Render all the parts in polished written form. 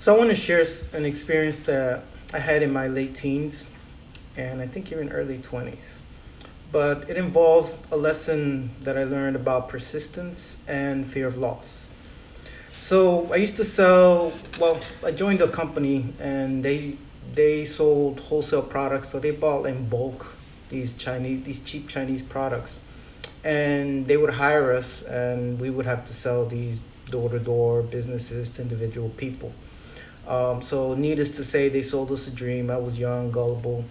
So I want to share an experience that I had in my late teens and I think even early 20s. But it involves a lesson that I learned about persistence and fear of loss. So I used to sell, well, I joined a company and they sold wholesale products. So they bought in bulk these cheap Chinese products. And they would hire us and we would have to sell these door to door businesses to individual people. So needless to say, they sold us a dream. I was young, gullible,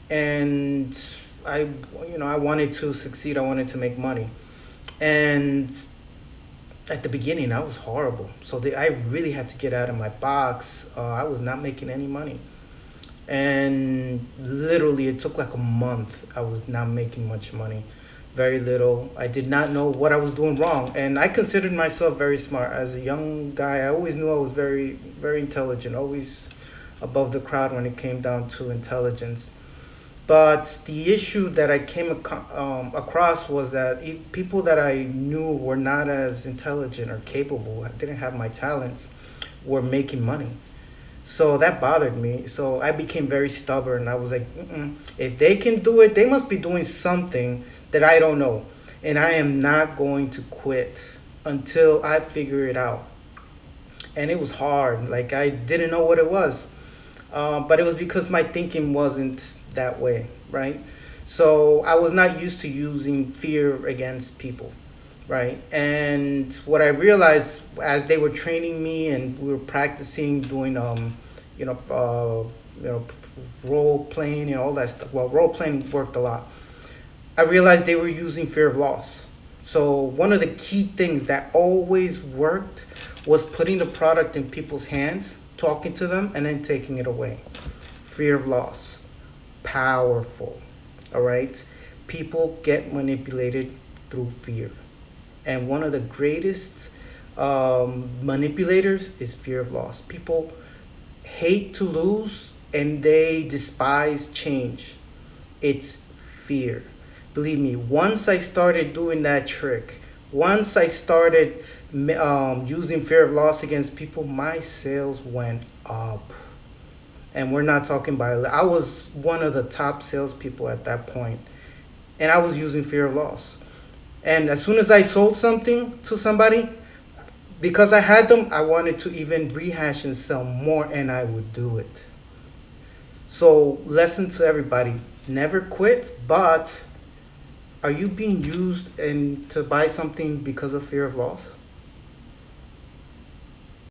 and I, I wanted to succeed. I wanted to make money, and at the beginning, I was horrible. I really had to get out of my box. I was not making any money, and literally, it took like a month. I was not making much money, very little. I did not know what I was doing wrong, and I considered myself very smart as a young guy. I always knew I was very, very intelligent, always above the crowd when it came down to intelligence. But the issue that I came across was that people that I knew were not as intelligent or capable, didn't have my talents, were making money. So that bothered me. So I became very stubborn. I was like, mm-mm. If they can do it, they must be doing something that I don't know. And I am not going to quit until I figure it out. And it was hard. Like I didn't know what it was. But it was because my thinking wasn't that way, right? So I was not used to using fear against people, right? And what I realized as they were training me and we were practicing doing, you know, role playing and all that stuff. Well, role playing worked a lot. I realized they were using fear of loss. So one of the key things that always worked was putting the product in people's hands, talking to them, and then taking it away. Fear of loss. Powerful. All right? People get manipulated through fear. And one of the greatest manipulators is fear of loss. People hate to lose and they despise change. It's fear. Believe me, once I started doing that trick, once I started using fear of loss against people, my sales went up. And we're not talking by, I was one of the top salespeople at that point, and I was using fear of loss. And as soon as I sold something to somebody, because I had them, I wanted to even rehash and sell more, and I would do it. So, lesson to everybody: never quit. But are you being used and to buy something because of fear of loss?